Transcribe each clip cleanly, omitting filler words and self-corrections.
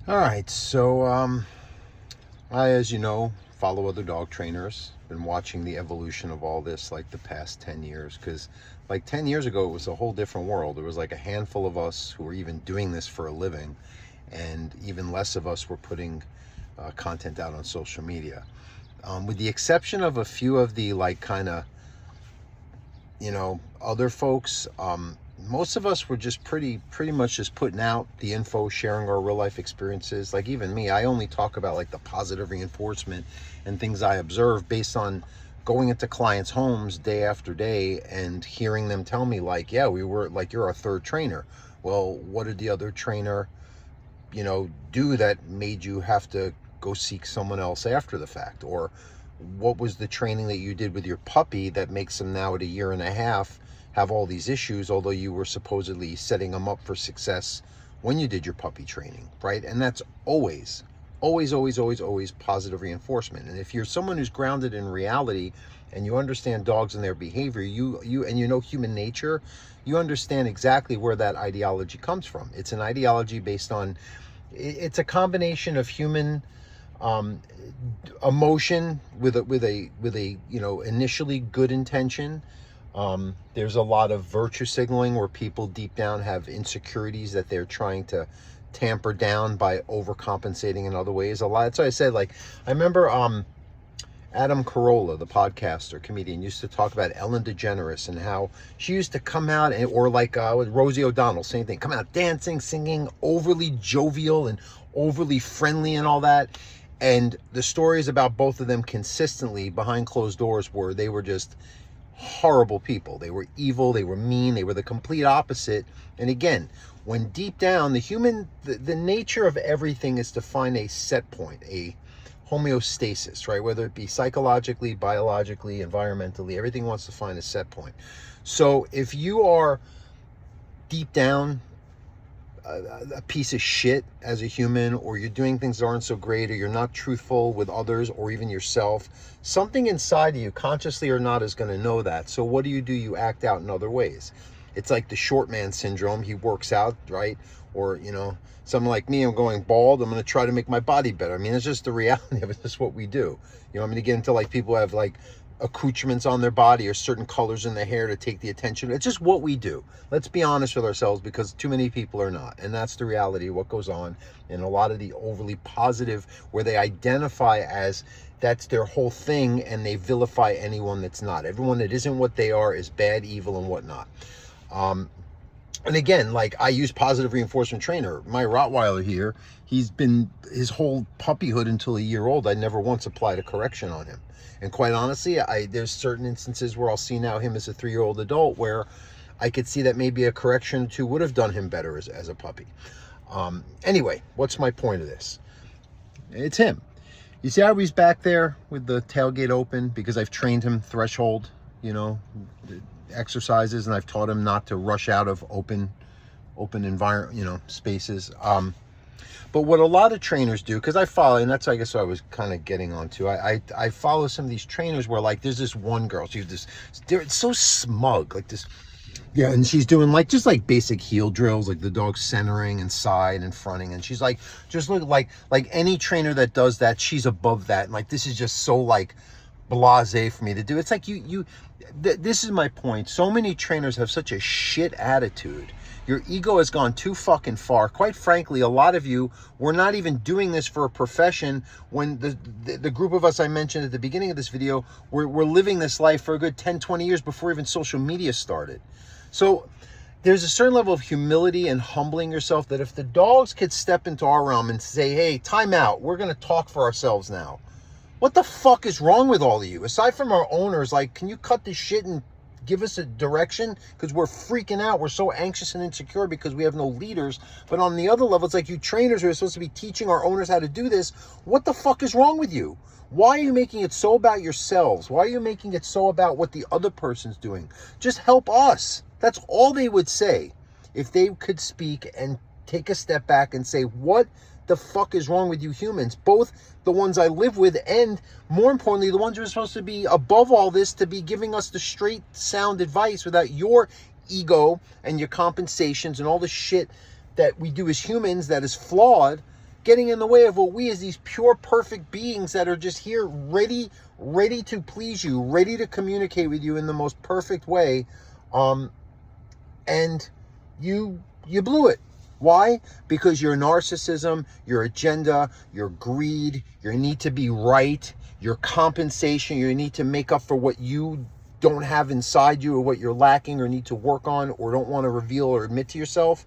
All right, so I, as you know, follow other dog trainers. Been watching the evolution of all this like the past 10 years, because like 10 years ago, it was a whole different world. There was like a handful of us who were even doing this for a living, and even less of us were putting content out on social media. With the exception of a few of the like kind of, other folks, most of us were just pretty much just putting out the info, sharing our real life experiences. Like even me, I only talk about like the positive reinforcement and things I observe based on going into clients' homes day after day and hearing them tell me like, yeah, we were like, you're our third trainer. Well, what did the other trainer, do that made you have to go seek someone else after the fact? Or what was the training that you did with your puppy that makes him now at a year and a half have all these issues, although you were supposedly setting them up for success when you did your puppy training, right? And that's always positive reinforcement. And if you're someone who's grounded in reality and you understand dogs and their behavior, you human nature, you understand exactly where that ideology comes from. It's an ideology based on, it's a combination of human emotion with a initially good intention. There's a lot of virtue signaling where people deep down have insecurities that they're trying to tamper down by overcompensating in other ways. A lot. That's why I said, like, I remember Adam Carolla, the podcaster, comedian, used to talk about Ellen DeGeneres and how she used to come out, or like with Rosie O'Donnell, same thing, come out dancing, singing, overly jovial and overly friendly and all that. And the stories about both of them consistently behind closed doors were they were just horrible people. They were evil, they were mean, they were the complete opposite. And again, when deep down, the nature of everything is to find a set point, a homeostasis, right? Whether it be psychologically, biologically, environmentally, everything wants to find a set point. So if you are deep down a piece of shit as a human, or you're doing things that aren't so great, or you're not truthful with others or even yourself, something inside of you, consciously or not, is going to know that. So what do? You act out in other ways. It's like the short man syndrome. He works out, right? Or someone like me, I'm going bald, I'm going to try to make my body better. I mean, it's just the reality of it. It's just what we do. I'm going to get into like people who have like accoutrements on their body or certain colors in their hair to take the attention. It's just what we do. Let's be honest with ourselves, because too many people are not. And that's the reality of what goes on in a lot of the overly positive, where they identify as that's their whole thing, and they vilify anyone that's not. Everyone that isn't what they are is bad, evil, and whatnot. And again, like, I use positive reinforcement trainer. My Rottweiler here, he's been his whole puppyhood until a year old, I never once applied a correction on him. And quite honestly, there's certain instances where I'll see now him as a 3-year-old adult where I could see that maybe a correction or two would have done him better as a puppy. Anyway, what's my point of this? It's him. You see how he's back there with the tailgate open? Because I've trained him threshold, exercises, and I've taught him not to rush out of open environment, spaces. But what a lot of trainers do, because I follow, and that's, I guess, what I was kind of getting onto. I follow some of these trainers where, like, there's this one girl. They're so smug, like this. Yeah, and she's doing like just like basic heel drills, like the dog centering and side and fronting, and she's like, just look like any trainer that does that, she's above that, and like this is just so like blasé for me to do. It's like this is my point. So many trainers have such a shit attitude. Your ego has gone too fucking far. Quite frankly, a lot of you were not even doing this for a profession when the group of us I mentioned at the beginning of this video were living this life for a good 10, 20 years before even social media started. So there's a certain level of humility and humbling yourself that if the dogs could step into our realm and say, hey, time out, we're going to talk for ourselves now. What the fuck is wrong with all of you? Aside from our owners, like, can you cut this shit and give us a direction? Because we're freaking out. We're so anxious and insecure because we have no leaders. But on the other level, it's like you trainers are supposed to be teaching our owners how to do this. What the fuck is wrong with you? Why are you making it so about yourselves? Why are you making it so about what the other person's doing? Just help us. That's all they would say if they could speak and take a step back and say, what the fuck is wrong with you humans? Both the ones I live with and, more importantly, the ones who are supposed to be above all this, to be giving us the straight, sound advice without your ego and your compensations and all the shit that we do as humans that is flawed. getting in the way of what we as these pure, perfect beings that are just here ready to please you, ready to communicate with you in the most perfect way. And you blew it. Why? Because your narcissism, your agenda, your greed, your need to be right, your compensation, your need to make up for what you don't have inside you or what you're lacking or need to work on or don't want to reveal or admit to yourself.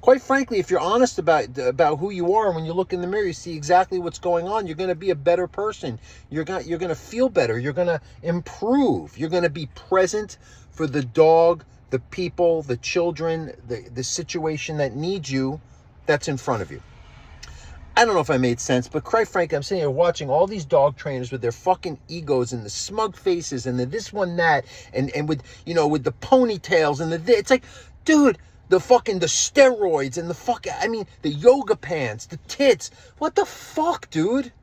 Quite frankly, if you're honest about who you are, and when you look in the mirror, you see exactly what's going on, you're going to be a better person. You're going to feel better. You're going to improve. You're going to be present for the dog, the people, the children, the situation that needs you, that's in front of you. I don't know if I made sense, but quite frankly, I'm sitting here watching all these dog trainers with their fucking egos and the smug faces and the this one, that, and with, with the ponytails and it's like, dude, the steroids and the yoga pants, the tits. What the fuck, dude?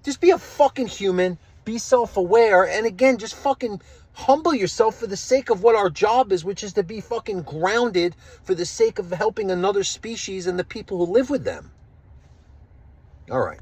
Just be a fucking human, be self-aware, and again, just fucking humble yourself for the sake of what our job is, which is to be fucking grounded for the sake of helping another species and the people who live with them. All right.